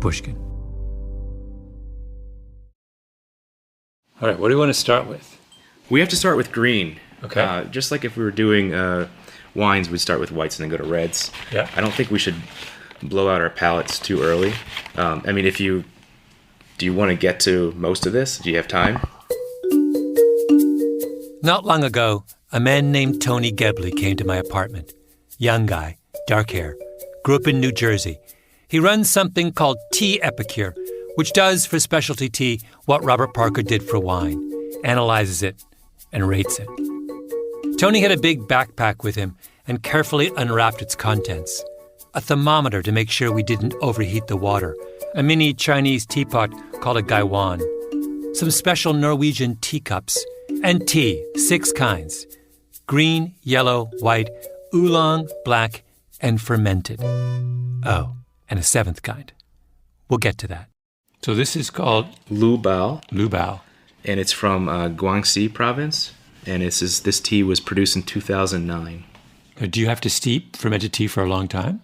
Pushkin. All right, what do we want to start with? We have to start with green. Okay. Just like if we were doing wines, we'd start with whites and then go to reds. Yeah. I don't think we should blow out our palates too early. I mean, do you want to get to most of this? Do you have time? Not long ago, a man named Tony Gebley came to my apartment. Young guy, dark hair, grew up in New Jersey. He runs something called Tea Epicure, which does for specialty tea what Robert Parker did for wine, analyzes it and rates it. Tony had a big backpack with him and carefully unwrapped its contents. A thermometer to make sure we didn't overheat the water, a mini Chinese teapot called a gaiwan, some special Norwegian teacups, and tea, 6 kinds: green, yellow, white, oolong, black, and fermented. Oh, and a 7th kind. We'll get to that. So this is called Lu Bao. Lu Bao. And it's from Guangxi province. And this tea was produced in 2009. Do you have to steep fermented tea for a long time?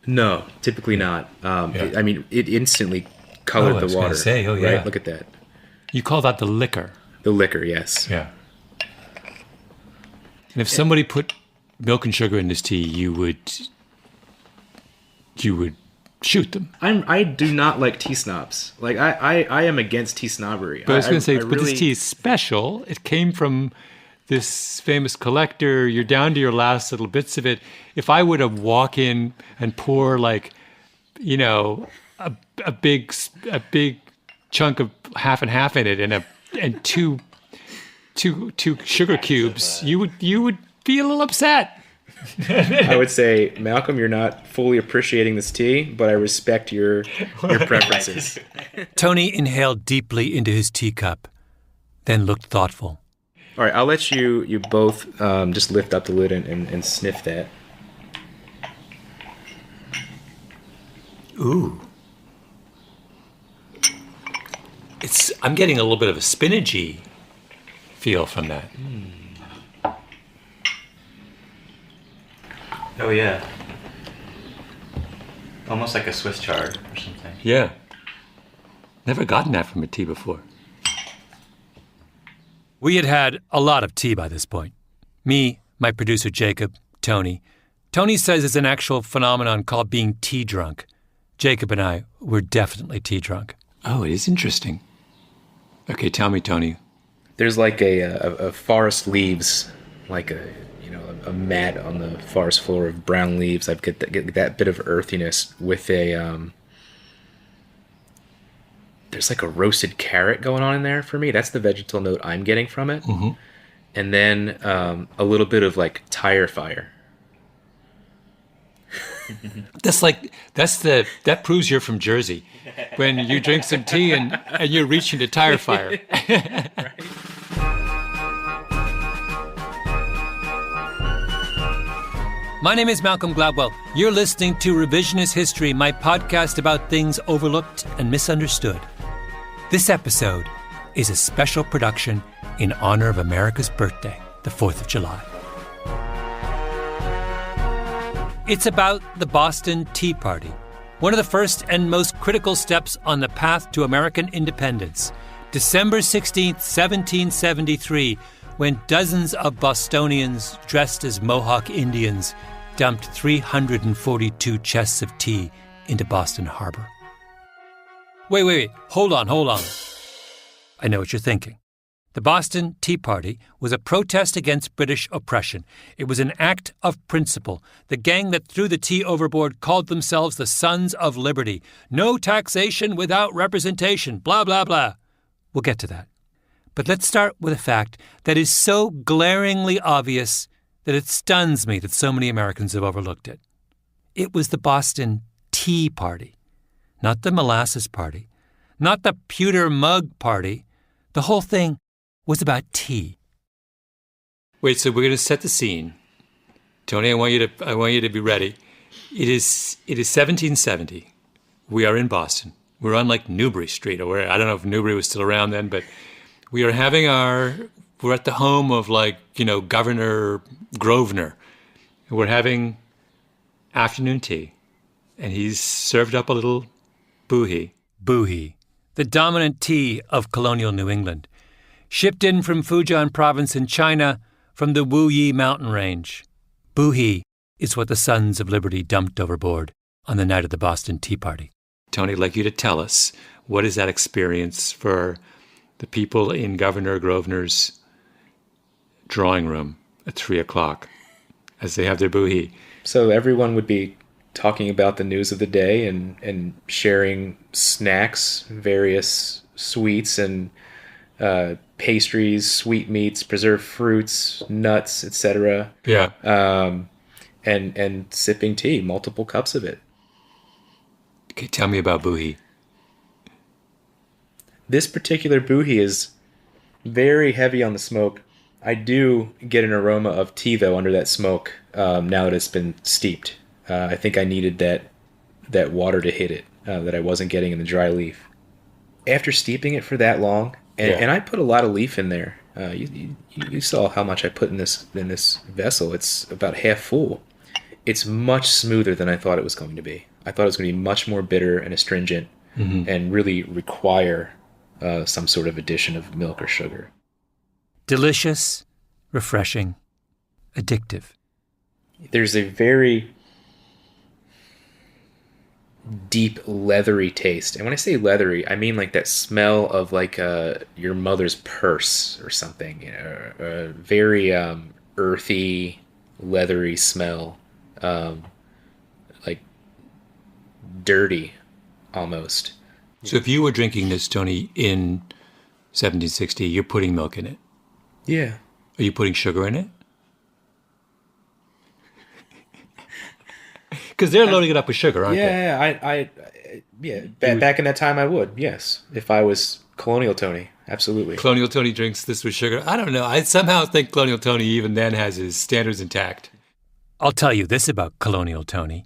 No, typically not. I mean, it instantly colored the water. Right? Look at that. You call that the liquor? The liquor, yes. Yeah. And if somebody put milk and sugar in this tea, you would shoot them. I do not like tea snobs. Like I am against tea snobbery. But I was going to say, but this tea is special. It came from this famous collector. You're down to your last little bits of it. If I were to walk in and pour a big chunk of half and half in it and two sugar cubes, you would be a little upset. I would say, Malcolm, you're not fully appreciating this tea, but I respect your preferences. Tony inhaled deeply into his teacup, then looked thoughtful. All right, I'll let you both just lift up the lid and sniff that. Ooh. I'm getting a little bit of a spinachy feel from that. Oh, yeah. Almost like a Swiss chard or something. Yeah. Never gotten that from a tea before. We had had a lot of tea by this point. Me, my producer Jacob, Tony. Tony says it's an actual phenomenon called being tea drunk. Jacob and I were definitely tea drunk. Oh, it is interesting. Okay, tell me, Tony. There's like a forest leaves, like a mat on the forest floor of brown leaves. I get that bit of earthiness with there's like a roasted carrot going on in there for me. That's the vegetal note I'm getting from it. Mm-hmm. And then a little bit of like tire fire. That proves you're from Jersey. When you drink some tea and you're reaching to tire fire. Right. My name is Malcolm Gladwell. You're listening to Revisionist History, my podcast about things overlooked and misunderstood. This episode is a special production in honor of America's birthday, the 4th of July. It's about the Boston Tea Party, one of the first and most critical steps on the path to American independence. December 16th, 1773, when dozens of Bostonians dressed as Mohawk Indians dumped 342 chests of tea into Boston Harbor. Wait. Hold on. I know what you're thinking. The Boston Tea Party was a protest against British oppression. It was an act of principle. The gang that threw the tea overboard called themselves the Sons of Liberty. No taxation without representation, blah, blah, blah. We'll get to that. But let's start with a fact that is so glaringly obvious that it stuns me that so many Americans have overlooked it. It was the Boston Tea Party, not the Molasses Party, not the Pewter Mug Party. The whole thing was about tea. Wait, so we're going to set the scene. Tony, I want you to be ready. It is 1770. We are in Boston. We're on like Newbury Street, or where, I don't know if Newbury was still around then, but we're at the home of Governor Grosvenor. We're having afternoon tea, and he's served up a little Boohee. Boohee, the dominant tea of colonial New England. Shipped in from Fujian province in China from the Wuyi mountain range. Boohee is what the Sons of Liberty dumped overboard on the night of the Boston Tea Party. Tony, I'd like you to tell us, what is that experience for the people in Governor Grosvenor's drawing room at 3 o'clock as they have their boohee? So everyone would be talking about the news of the day and sharing snacks, various sweets and pastries, sweetmeats, preserved fruits, nuts, etc. Yeah. And sipping tea, multiple cups of it. Okay, tell me about boohee. This particular boohee is very heavy on the smoke. I do get an aroma of tea, though, under that smoke now that it's been steeped. I think I needed that water to hit it that I wasn't getting in the dry leaf. After steeping it for that long, and I put a lot of leaf in there. You saw how much I put in this vessel. It's about half full. It's much smoother than I thought it was going to be. I thought it was going to be much more bitter and astringent and really require some sort of addition of milk or sugar. Delicious, refreshing, addictive. There's a very deep, leathery taste. And when I say leathery, I mean like that smell of like your mother's purse or something. You know, a very earthy, leathery smell. Like dirty, almost. So if you were drinking this, Tony, in 1760, you're putting milk in it? Yeah. Are you putting sugar in it? Because they're loading it up with sugar, aren't they? Back in that time I would, yes. If I was Colonial Tony, absolutely. Colonial Tony drinks this with sugar? I don't know. I somehow think Colonial Tony even then has his standards intact. I'll tell you this about Colonial Tony.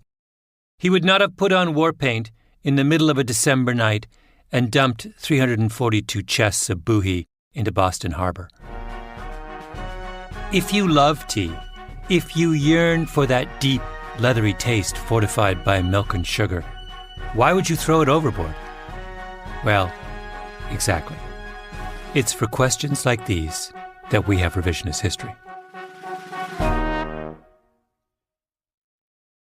He would not have put on war paint in the middle of a December night and dumped 342 chests of boohee into Boston Harbor. If you love tea, if you yearn for that deep, leathery taste fortified by milk and sugar, why would you throw it overboard? Well, exactly. It's for questions like these that we have Revisionist History.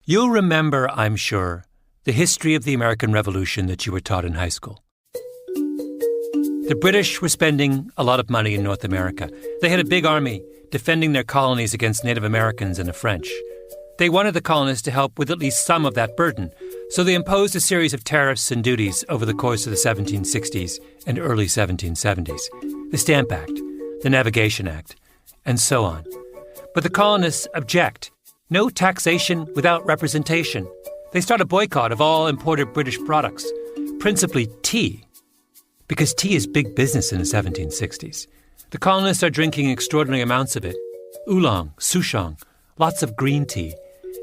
You'll remember, I'm sure, the history of the American Revolution that you were taught in high school. The British were spending a lot of money in North America. They had a big army defending their colonies against Native Americans and the French. They wanted the colonists to help with at least some of that burden, so they imposed a series of tariffs and duties over the course of the 1760s and early 1770s. The Stamp Act, the Navigation Act, and so on. But the colonists object. No taxation without representation. They start a boycott of all imported British products, principally tea, because tea is big business in the 1760s. The colonists are drinking extraordinary amounts of it. Oolong, souchong, lots of green tea,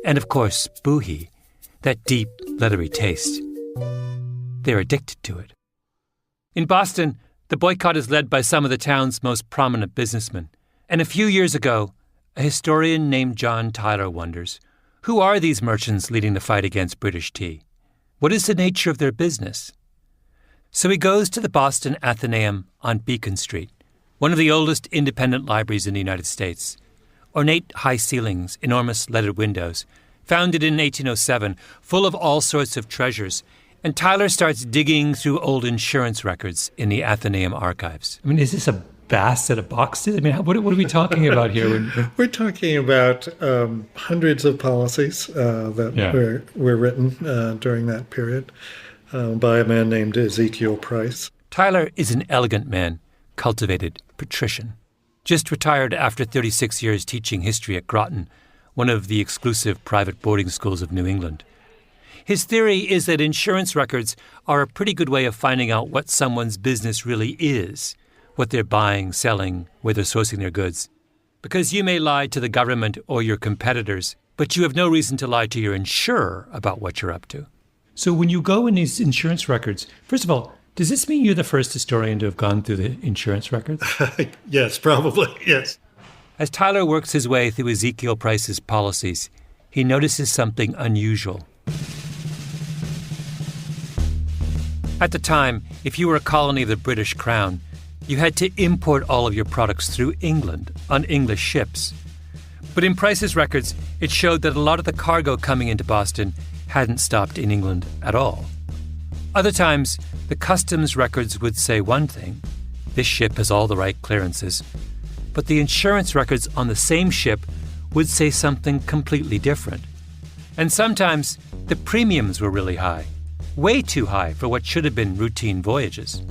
and of course, boohee, that deep, leathery taste. They're addicted to it. In Boston, the boycott is led by some of the town's most prominent businessmen. And a few years ago, a historian named John Tyler wonders, who are these merchants leading the fight against British tea? What is the nature of their business? So he goes to the Boston Athenaeum on Beacon Street, one of the oldest independent libraries in the United States. Ornate high ceilings, enormous leaded windows, founded in 1807, full of all sorts of treasures. And Tyler starts digging through old insurance records in the Athenaeum archives. I mean, is this a vast set of boxes? I mean, what are we talking about here? We're talking about hundreds of policies that were written during that period by a man named Ezekiel Price. Tyler is an elegant man, cultivated patrician. Just retired after 36 years teaching history at Groton, one of the exclusive private boarding schools of New England. His theory is that insurance records are a pretty good way of finding out what someone's business really is, what they're buying, selling, where they're sourcing their goods. Because you may lie to the government or your competitors, but you have no reason to lie to your insurer about what you're up to. So when you go in these insurance records, first of all, does this mean you're the first historian to have gone through the insurance records? Yes, probably, yes. As Tyler works his way through Ezekiel Price's policies, he notices something unusual. At the time, if you were a colony of the British Crown, you had to import all of your products through England on English ships. But in Price's records, it showed that a lot of the cargo coming into Boston hadn't stopped in England at all. Other times, the customs records would say one thing: this ship has all the right clearances. But the insurance records on the same ship would say something completely different. And sometimes the premiums were really high, way too high for what should have been routine voyages.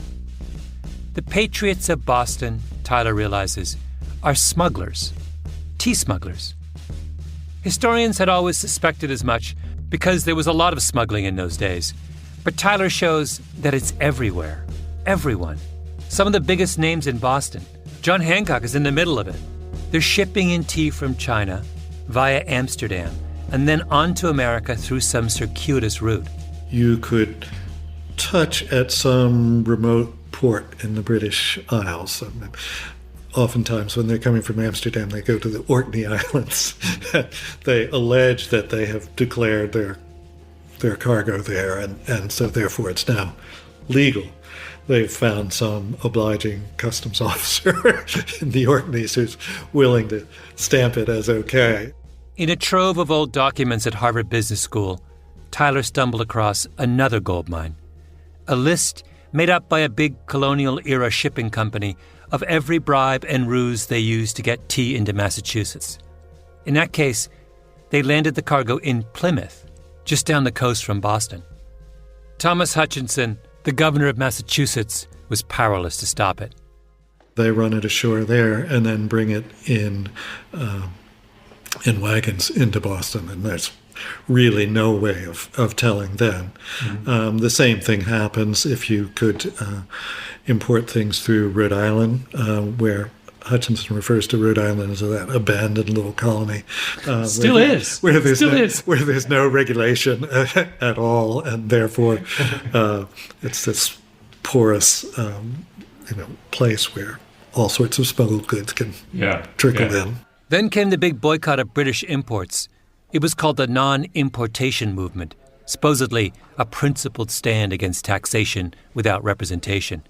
The patriots of Boston, Tyler realizes, are smugglers, tea smugglers. Historians had always suspected as much because there was a lot of smuggling in those days. But Tyler shows that it's everywhere, everyone. Some of the biggest names in Boston. John Hancock is in the middle of it. They're shipping in tea from China via Amsterdam and then on to America through some circuitous route. You could touch at some remote port in the British Isles. Oftentimes when they're coming from Amsterdam, they go to the Orkney Islands. They allege that they have declared their cargo there, and so therefore it's now legal. They've found some obliging customs officer in the Orkneys who's willing to stamp it as okay. In a trove of old documents at Harvard Business School, Tyler stumbled across another gold mine. A list made up by a big colonial-era shipping company of every bribe and ruse they used to get tea into Massachusetts. In that case, they landed the cargo in Plymouth, just down the coast from Boston. Thomas Hutchinson, the governor of Massachusetts, was powerless to stop it. They run it ashore there and then bring it in wagons into Boston, and there's really no way of telling then. Mm-hmm. The same thing happens if you could import things through Rhode Island, where Hutchinson refers to Rhode Island as that abandoned little colony. Where there's no regulation at all, and therefore it's this porous place where all sorts of smuggled goods can trickle in. Then came the big boycott of British imports. It was called the non-importation movement, supposedly a principled stand against taxation without representation.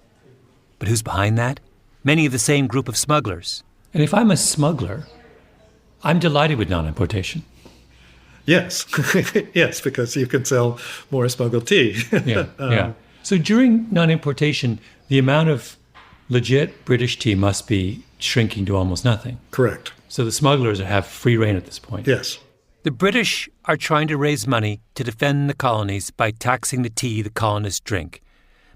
But who's behind that? Many of the same group of smugglers. And if I'm a smuggler, I'm delighted with non-importation. Yes. Yes, because you can sell more smuggled tea. Yeah. So during non-importation, the amount of legit British tea must be shrinking to almost nothing. Correct. So the smugglers have free rein at this point. Yes. The British are trying to raise money to defend the colonies by taxing the tea the colonists drink.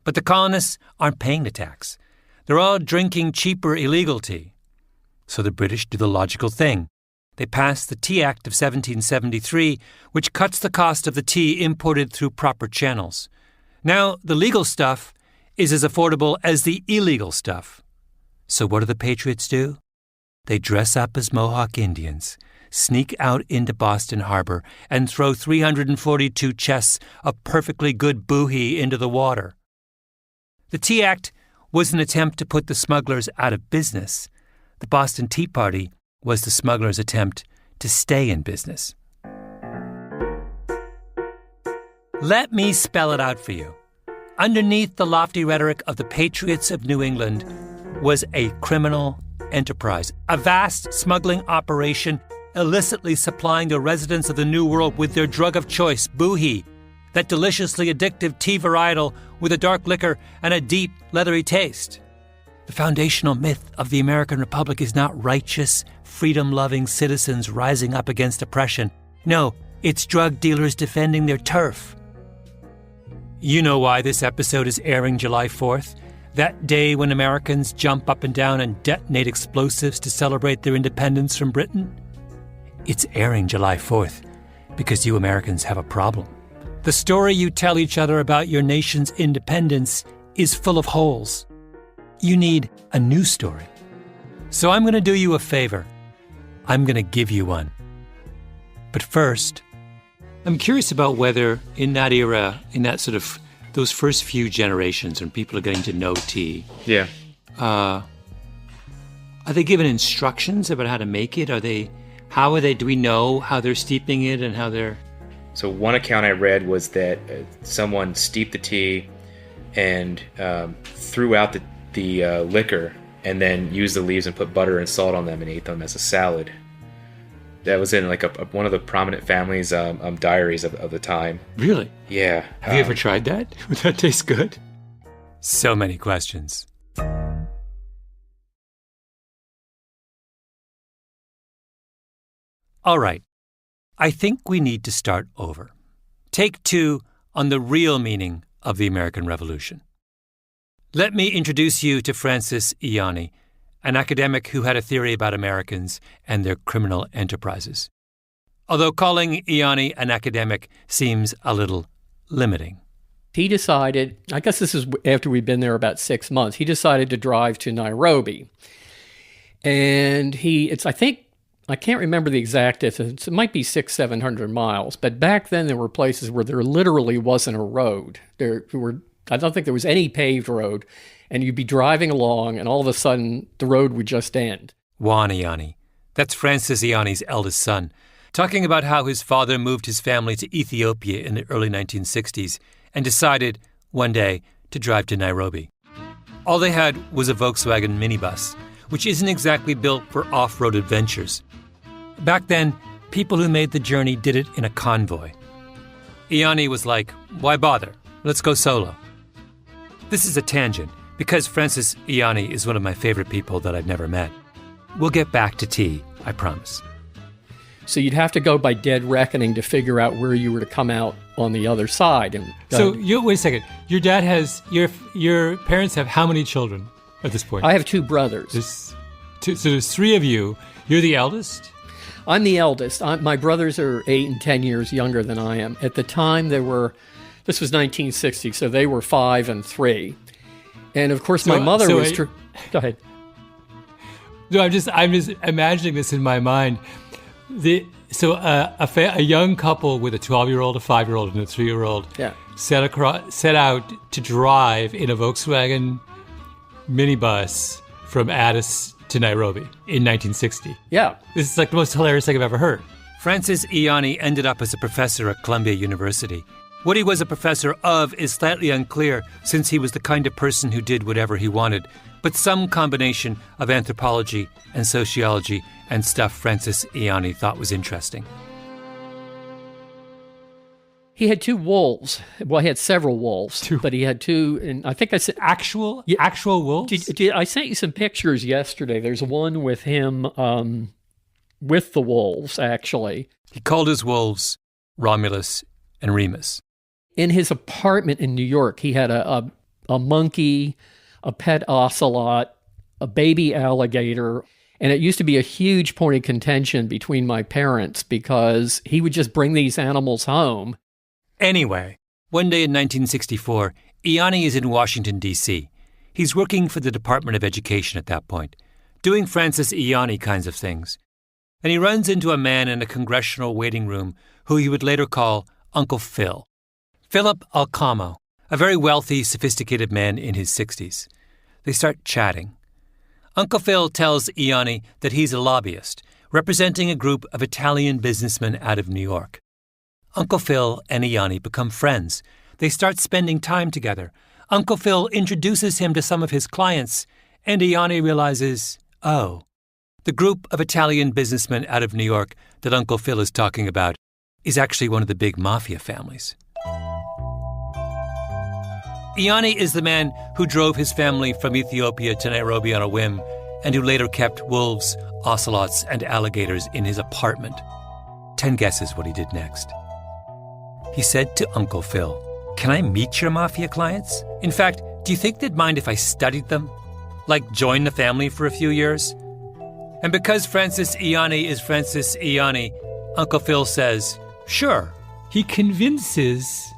But the colonists aren't paying the tax. They're all drinking cheaper illegal tea. So the British do the logical thing. They pass the Tea Act of 1773, which cuts the cost of the tea imported through proper channels. Now, the legal stuff is as affordable as the illegal stuff. So what do the patriots do? They dress up as Mohawk Indians, sneak out into Boston Harbor, and throw 342 chests of perfectly good boohee into the water. The Tea Act was an attempt to put the smugglers out of business. The Boston Tea Party was the smugglers' attempt to stay in business. Let me spell it out for you. Underneath the lofty rhetoric of the patriots of New England was a criminal enterprise, a vast smuggling operation illicitly supplying the residents of the New World with their drug of choice, boohee, that deliciously addictive tea varietal with a dark liquor and a deep, leathery taste. The foundational myth of the American Republic is not righteous, freedom-loving citizens rising up against oppression. No, it's drug dealers defending their turf. You know why this episode is airing July 4th, that day when Americans jump up and down and detonate explosives to celebrate their independence from Britain? It's airing July 4th because you Americans have a problem. The story you tell each other about your nation's independence is full of holes. You need a new story. So I'm going to do you a favor. I'm going to give you one. But first, I'm curious about whether in that era, in that sort of those first few generations when people are getting to know tea, are they given instructions about how to make it? Do we know how they're steeping it and how they're... So one account I read was that someone steeped the tea, and threw out the liquor and then used the leaves and put butter and salt on them and ate them as a salad. That was in like one of the prominent families' diaries of the time. Really? Yeah. Have you ever tried that? Would that taste good? So many questions. All right. I think we need to start over. Take 2 on the real meaning of the American Revolution. Let me introduce you to Francis Ianni, an academic who had a theory about Americans and their criminal enterprises. Although calling Ianni an academic seems a little limiting. He decided, I guess this is after we'd been there about 6 months, he decided to drive to Nairobi. And I can't remember the exact distance. It might be 600-700 miles. But back then there were places where there literally wasn't a road. I don't think there was any paved road. And you'd be driving along and all of a sudden the road would just end. Juan Ianni. That's Francis Ianni's eldest son, talking about how his father moved his family to Ethiopia in the early 1960s and decided, one day, to drive to Nairobi. All they had was a Volkswagen minibus, which isn't exactly built for off-road adventures. Back then, people who made the journey did it in a convoy. Ianni was like, why bother? Let's go solo. This is a tangent, because Francis Ianni is one of my favorite people that I've never met. We'll get back to tea, I promise. So you'd have to go by dead reckoning to figure out where you were to come out on the other side. And wait a second. Your dad has, your parents have how many children at this point? I have 2 brothers. So there's 3 of you. You're the eldest? I'm the eldest. My brothers are 8 and 10 years younger than I am. At the time, this was 1960, so they were 5 and 3. And of course, my mother was... Go ahead. No, I'm just imagining this in my mind. A young couple with a 12-year-old, a 5-year-old, and a 3-year-old set out to drive in a Volkswagen minibus from Addis to Nairobi in 1960. Yeah. This is like the most hilarious thing I've ever heard. Francis Ianni ended up as a professor at Columbia University. What he was a professor of is slightly unclear, since he was the kind of person who did whatever he wanted, but some combination of anthropology and sociology and stuff Francis Ianni thought was interesting. He had 2 wolves. Well, he had several wolves, but he had 2, and I think I said... Actual wolves? I sent you some pictures yesterday. There's one with him with the wolves, actually. He called his wolves Romulus and Remus. In his apartment in New York, he had a monkey, a pet ocelot, a baby alligator, and it used to be a huge point of contention between my parents because he would just bring these animals home. Anyway, one day in 1964, Ianni is in Washington, D.C. He's working for the Department of Education at that point, doing Francis Ianni kinds of things. And he runs into a man in a congressional waiting room who he would later call Uncle Phil. Philip Alcamo, a very wealthy, sophisticated man in his 60s. They start chatting. Uncle Phil tells Ianni that he's a lobbyist, representing a group of Italian businessmen out of New York. Uncle Phil and Ianni become friends. They start spending time together. Uncle Phil introduces him to some of his clients, and Ianni realizes, the group of Italian businessmen out of New York that Uncle Phil is talking about is actually one of the big mafia families. Ianni is the man who drove his family from Ethiopia to Nairobi on a whim and who later kept wolves, ocelots, and alligators in his apartment. 10 guesses what he did next. He said to Uncle Phil, "Can I meet your mafia clients? In fact, do you think they'd mind if I studied them? Like join the family for a few years?" And because Francis Ianni is Francis Ianni, Uncle Phil says, "Sure." He convinces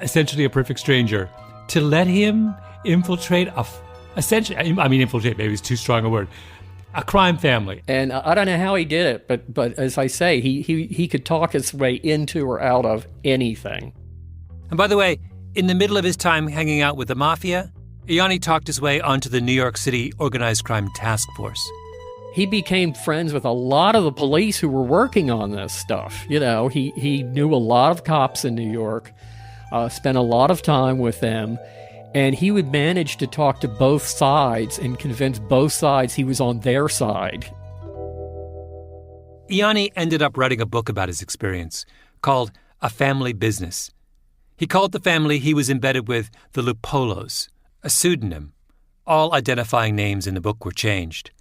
essentially a perfect stranger to let him infiltrate infiltrate, maybe it's too strong a word, a crime family. And I don't know how he did it, but as I say, he could talk his way into or out of anything. And by the way, in the middle of his time hanging out with the mafia, Ianni talked his way onto the New York City Organized Crime Task Force. He became friends with a lot of the police who were working on this stuff. You know, he knew a lot of cops in New York. spent a lot of time with them, and he would manage to talk to both sides and convince both sides he was on their side. Ianni ended up writing a book about his experience called A Family Business. He called the family he was embedded with the Lupolos, a pseudonym. All identifying names in the book were changed.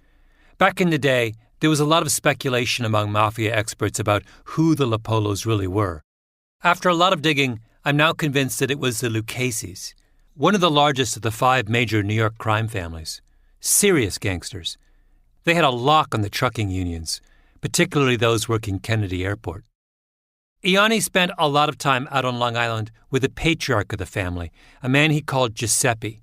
Back in the day, there was a lot of speculation among mafia experts about who the Lupolos really were. After a lot of digging, I'm now convinced that it was the Lucchese's, one of the largest of the 5 major New York crime families. Serious gangsters. They had a lock on the trucking unions, particularly those working Kennedy Airport. Ianni spent a lot of time out on Long Island with the patriarch of the family, a man he called Giuseppe.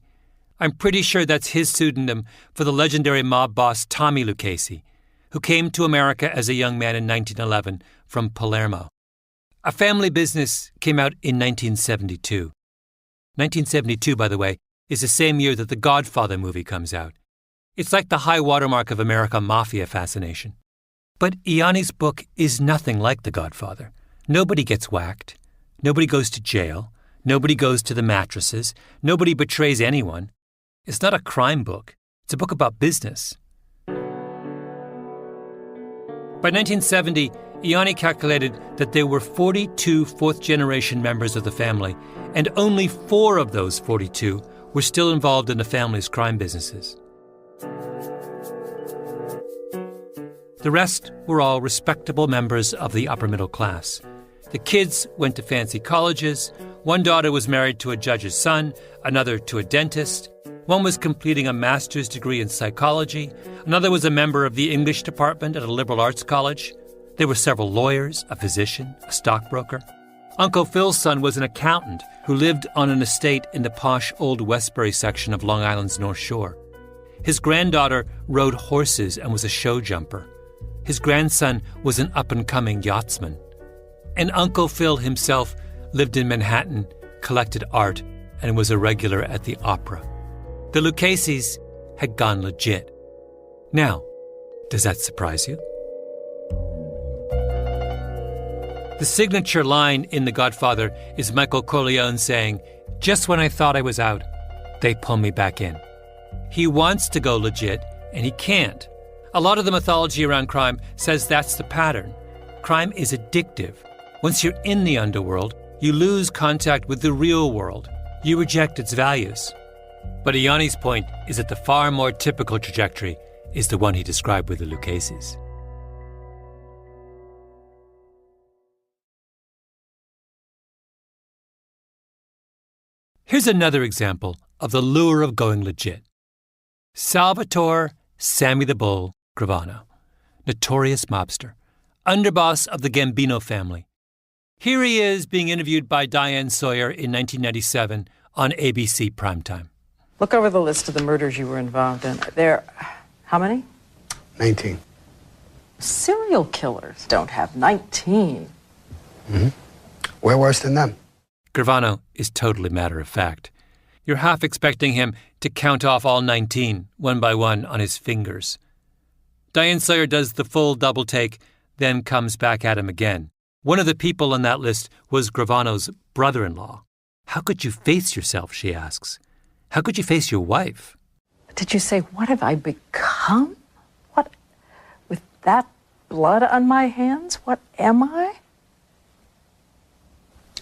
I'm pretty sure that's his pseudonym for the legendary mob boss Tommy Lucchese, who came to America as a young man in 1911 from Palermo. A Family Business came out in 1972. 1972, by the way, is the same year that the Godfather movie comes out. It's like the high watermark of American mafia fascination. But Ianni's book is nothing like The Godfather. Nobody gets whacked. Nobody goes to jail. Nobody goes to the mattresses. Nobody betrays anyone. It's not a crime book. It's a book about business. By 1970, Ianni calculated that there were 42 fourth-generation members of the family, and only 4 of those 42 were still involved in the family's crime businesses. The rest were all respectable members of the upper middle class. The kids went to fancy colleges. One daughter was married to a judge's son, another to a dentist. One was completing a master's degree in psychology. Another was a member of the English department at a liberal arts college. There were several lawyers, a physician, a stockbroker. Uncle Phil's son was an accountant who lived on an estate in the posh Old Westbury section of Long Island's North Shore. His granddaughter rode horses and was a show jumper. His grandson was an up-and-coming yachtsman. And Uncle Phil himself lived in Manhattan, collected art, and was a regular at the opera. The Lucchese's had gone legit. Now, does that surprise you? The signature line in The Godfather is Michael Corleone saying, "Just when I thought I was out, they pull me back in." He wants to go legit, and he can't. A lot of the mythology around crime says that's the pattern. Crime is addictive. Once you're in the underworld, you lose contact with the real world. You reject its values. But Ianni's point is that the far more typical trajectory is the one he described with the Lucchese's. Here's another example of the lure of going legit. Salvatore Sammy the Bull Gravano, notorious mobster, underboss of the Gambino family. Here he is being interviewed by Diane Sawyer in 1997 on ABC Primetime. Look over the list of the murders you were involved in. There, how many? 19. Serial killers don't have 19. Mm-hmm. We're worse than them. Gravano is totally matter-of-fact. You're half expecting him to count off all 19, one by one, on his fingers. Diane Sawyer does the full double take, then comes back at him again. One of the people on that list was Gravano's brother-in-law. How could you face yourself, she asks. How could you face your wife? Did you say, what have I become? What, with that blood on my hands, what am I?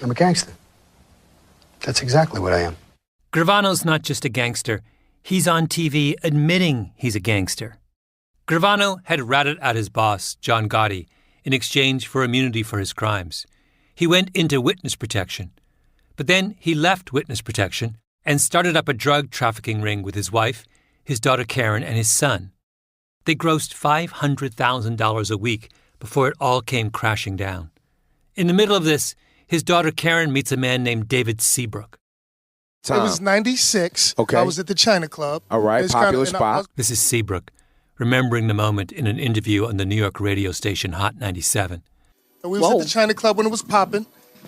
I'm a gangster. That's exactly what I am. Gravano's not just a gangster. He's on TV admitting he's a gangster. Gravano had ratted out his boss, John Gotti, in exchange for immunity for his crimes. He went into witness protection. But then he left witness protection and started up a drug trafficking ring with his wife, his daughter Karen, and his son. They grossed $500,000 a week before it all came crashing down. In the middle of this, his daughter Karen meets a man named David Seabrook. It was 96. Okay. I was at the China Club. All right, popular spot. This is Seabrook, remembering the moment in an interview on the New York radio station Hot 97. And we was at the China Club when it was popping,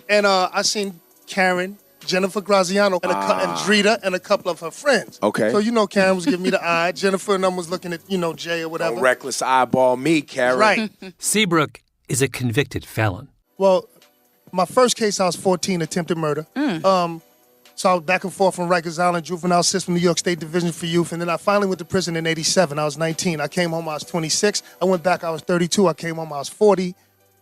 and I seen Karen, Jennifer Graziano, and Drita, and a couple of her friends. Okay. So, Karen was giving me the eye. Jennifer and them was looking at, Jay or whatever. Don't reckless eyeball me, Karen. Right. Seabrook is a convicted felon. Well, My first case, I was 14, attempted murder. So I was back and forth from Rikers Island, juvenile system, New York State Division for Youth. And then I finally went to prison in 87. I was 19. I came home, I was 26. I went back, I was 32. I came home, I was 41.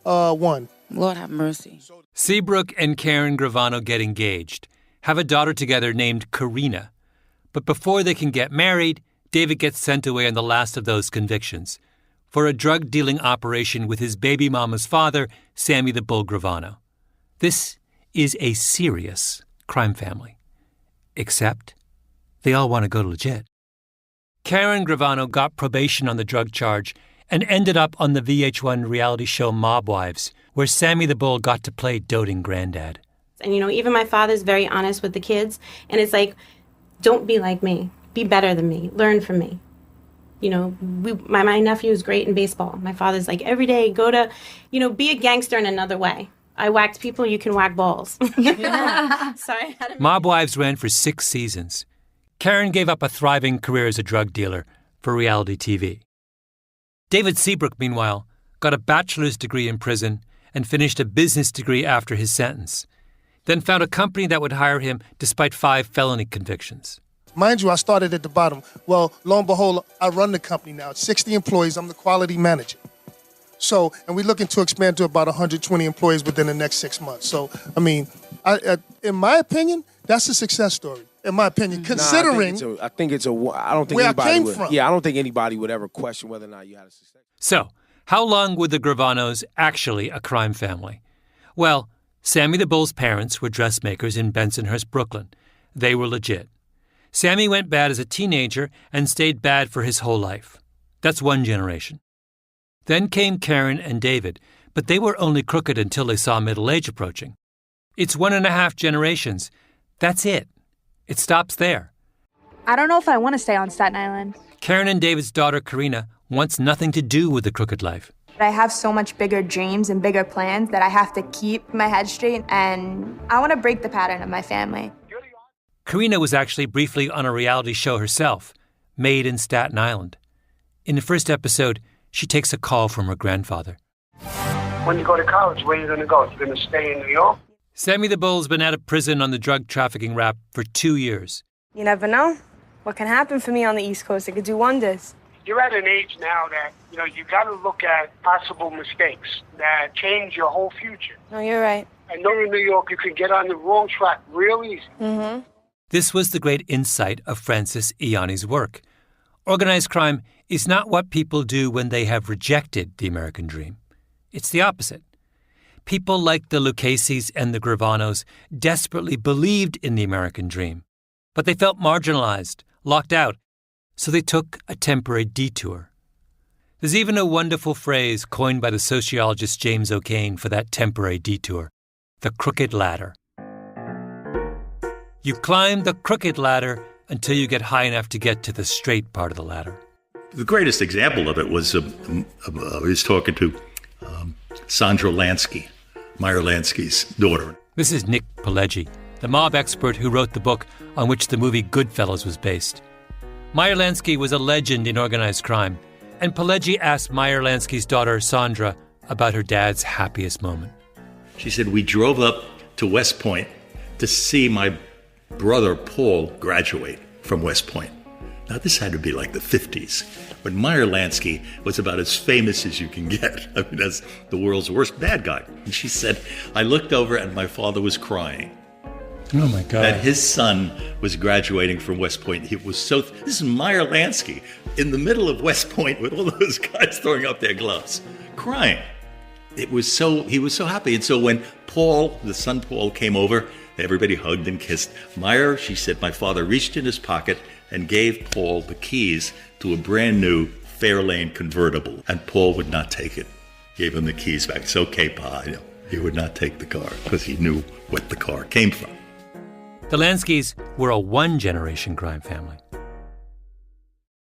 Lord have mercy. Seabrook and Karen Gravano get engaged, have a daughter together named Karina. But before they can get married, David gets sent away on the last of those convictions for a drug-dealing operation with his baby mama's father, Sammy the Bull Gravano. This is a serious crime family. Except they all want to go legit. Karen Gravano got probation on the drug charge and ended up on the VH1 reality show Mob Wives, where Sammy the Bull got to play doting granddad. And, even my father's very honest with the kids. And it's like, don't be like me. Be better than me. Learn from me. My nephew is great in baseball. My father's like, every day, go to, be a gangster in another way. I whacked people, you can whack balls. Sorry. Mob Wives ran for 6 seasons. Karen gave up a thriving career as a drug dealer for reality TV. David Seabrook, meanwhile, got a bachelor's degree in prison and finished a business degree after his sentence, then found a company that would hire him despite 5 felony convictions. Mind you, I started at the bottom. Well, lo and behold, I run the company now. It's 60 employees. I'm the quality manager. So, and we're looking to expand to about 120 employees within the next 6 months. So, in my opinion, that's a success story. In my opinion, considering I think it's a. I don't think where anybody I came would, from. Yeah, I don't think anybody would ever question whether or not you had a success. So, how long were the Gravanos actually a crime family? Well, Sammy the Bull's parents were dressmakers in Bensonhurst, Brooklyn. They were legit. Sammy went bad as a teenager and stayed bad for his whole life. That's one generation. Then came Karen and David, but they were only crooked until they saw middle age approaching. It's 1.5 generations. That's it. It stops there. I don't know if I want to stay on Staten Island. Karen and David's daughter, Karina, wants nothing to do with the crooked life. I have so much bigger dreams and bigger plans that I have to keep my head straight, and I want to break the pattern of my family. Karina was actually briefly on a reality show herself, Made in Staten Island. In the first episode, she takes a call from her grandfather. When you go to college, where are you going to go? You're going to stay in New York? Sammy the Bull's been out of prison on the drug trafficking rap for 2 years. You never know what can happen for me on the East Coast. It could do wonders. You're at an age now that, you got to look at possible mistakes that change your whole future. No, you're right. I know in New York you can get on the wrong track real easy. Mm-hmm. This was the great insight of Francis Ianni's work. Organized crime is not what people do when they have rejected the American dream. It's the opposite. People like the Lucchese's and the Gravanos desperately believed in the American dream, but they felt marginalized, locked out, so they took a temporary detour. There's even a wonderful phrase coined by the sociologist James O'Kane for that temporary detour, the crooked ladder. You climb the crooked ladder until you get high enough to get to the straight part of the ladder. The greatest example of it was I was talking to Sandra Lansky, Meyer Lansky's daughter. This is Nick Pileggi, the mob expert who wrote the book on which the movie Goodfellas was based. Meyer Lansky was a legend in organized crime, and Pileggi asked Meyer Lansky's daughter, Sandra, about her dad's happiest moment. She said, we drove up to West Point to see my brother Paul graduate from West Point. Now, this had to be like the 50s, when Meyer Lansky was about as famous as you can get. I mean, that's the world's worst bad guy. And she said, I looked over and my father was crying. Oh, my God. That his son was graduating from West Point. He was so... This is Meyer Lansky in the middle of West Point with all those guys throwing up their gloves, crying. He was so happy. And so when Paul, the son Paul, came over, everybody hugged and kissed. Meyer, she said, my father reached in his pocket and gave Paul the keys to a brand new Fairlane convertible. And Paul would not take it. Gave him the keys back. It's okay, Pa. He would not take the car because he knew what the car came from. The Lanskys were a one-generation crime family.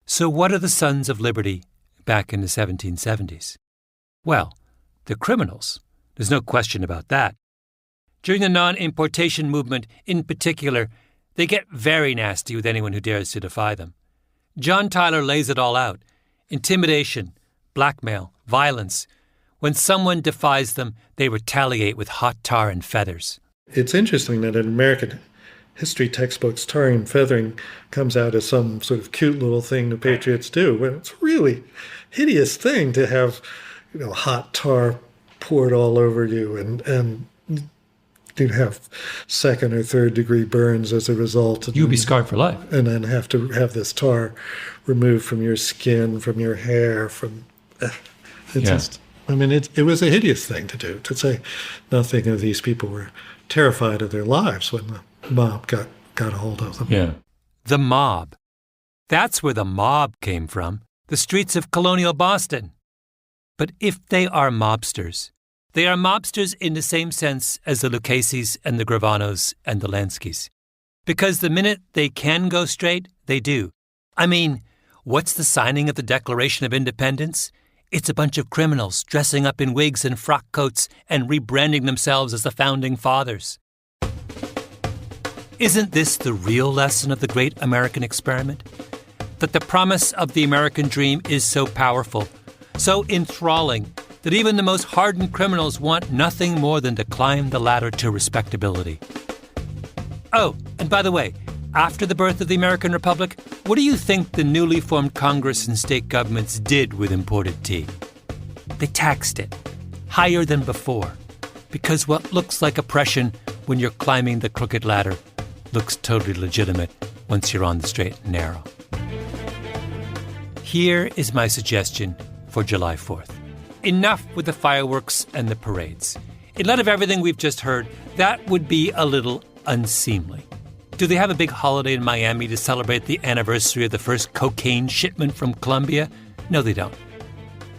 So what are the Sons of Liberty back in the 1770s? Well, they're criminals. There's no question about that. During the non-importation movement in particular, they get very nasty with anyone who dares to defy them. John Tyler lays it all out. Intimidation, blackmail, violence. When someone defies them, they retaliate with hot tar and feathers. It's interesting that in American history textbooks, tarring and feathering comes out as some sort of cute little thing the patriots do, when it's a really hideous thing to have, hot tar poured all over you and you'd have second or third degree burns as a result. You'd be scarred for life. And then have to have this tar removed from your skin, from your hair, it was a hideous thing to do, to say nothing of these people were terrified of their lives when the mob got a hold of them. Yeah. The mob. That's where the mob came from, the streets of colonial Boston. But if they are mobsters, they are mobsters in the same sense as the Lucchese's and the Gravanos and the Lanskys. Because the minute they can go straight, they do. I mean, what's the signing of the Declaration of Independence? It's a bunch of criminals dressing up in wigs and frock coats and rebranding themselves as the Founding Fathers. Isn't this the real lesson of the great American experiment? That the promise of the American dream is so powerful, so enthralling, that even the most hardened criminals want nothing more than to climb the ladder to respectability. Oh, and by the way, after the birth of the American Republic, what do you think the newly formed Congress and state governments did with imported tea? They taxed it, higher than before, because what looks like oppression when you're climbing the crooked ladder looks totally legitimate once you're on the straight and narrow. Here is my suggestion for July 4th. Enough with the fireworks and the parades. In light of everything we've just heard, that would be a little unseemly. Do they have a big holiday in Miami to celebrate the anniversary of the first cocaine shipment from Colombia? No, they don't.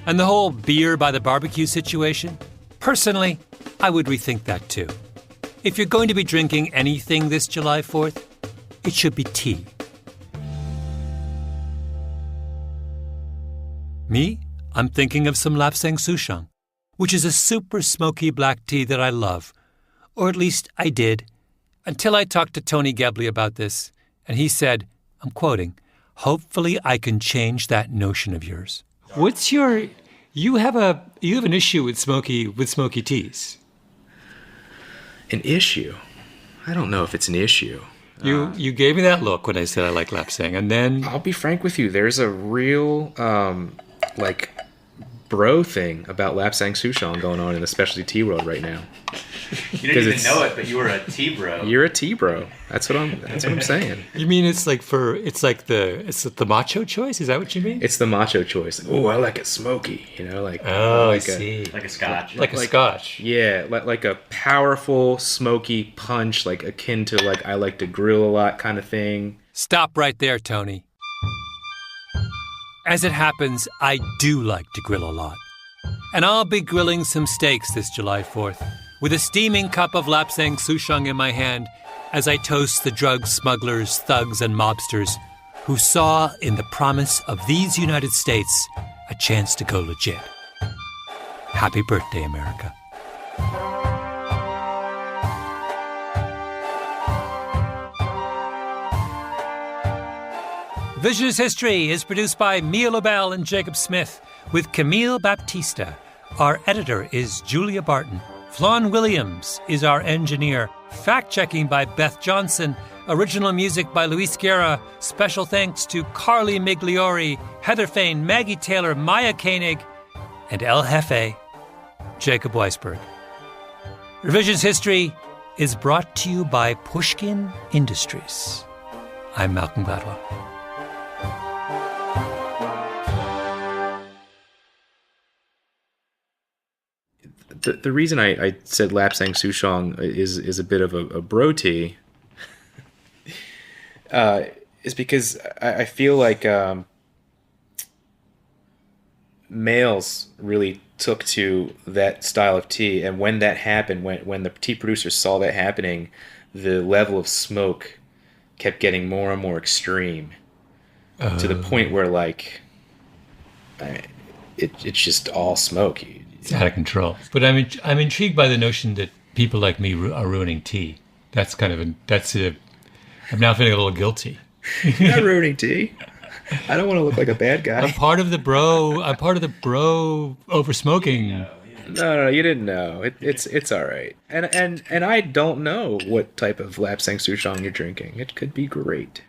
And the whole beer by the barbecue situation? Personally, I would rethink that too. If you're going to be drinking anything this July 4th, it should be tea. Me? I'm thinking of some Lapsang Souchong, which is a super smoky black tea that I love. Or at least I did. Until I talked to Tony Gebley about this, and he said, I'm quoting, "Hopefully I can change that notion of yours." What's your... You have an issue with smoky teas. An issue? I don't know if it's an issue. You gave me that look when I said I like Lapsang, and then... I'll be frank with you. There's a real, bro thing about Lapsang Souchong going on in the specialty tea world right now. You didn't even know it, but you were a tea bro. You're a tea bro. That's what I'm saying. You mean it's the macho choice? Is that what you mean? It's the macho choice. Oh, I like it smoky. I see. Like a scotch. Like a scotch. Yeah, like a powerful smoky punch, like akin to I like to grill a lot kind of thing. Stop right there, Tony. As it happens, I do like to grill a lot. And I'll be grilling some steaks this July 4th, with a steaming cup of Lapsang Souchong in my hand as I toast the drug smugglers, thugs, and mobsters who saw in the promise of these United States a chance to go legit. Happy birthday, America. Revisionist History is produced by Mia Lobel and Jacob Smith, with Camille Baptista. Our editor is Julia Barton. Flawn Williams is our engineer. Fact-checking by Beth Johnson. Original music by Luis Guerra. Special thanks to Carly Migliori, Heather Fain, Maggie Taylor, Maya Koenig, and El Jefe, Jacob Weisberg. Revisionist History is brought to you by Pushkin Industries. I'm Malcolm Gladwell. The reason I said Lapsang Souchong is a bit of a bro tea is because I feel like males really took to that style of tea, and when that happened, when the tea producers saw that happening, the level of smoke kept getting more and more extreme to the point where it's just all smoke. It's out of control. But I'm intrigued by the notion that people like me are ruining tea. I'm now feeling a little guilty. You're not ruining tea. I don't want to look like a bad guy. I'm part of the bro over smoking No, you didn't know. It's all right. And I don't know what type of Lapsang Souchong you're drinking. It could be great.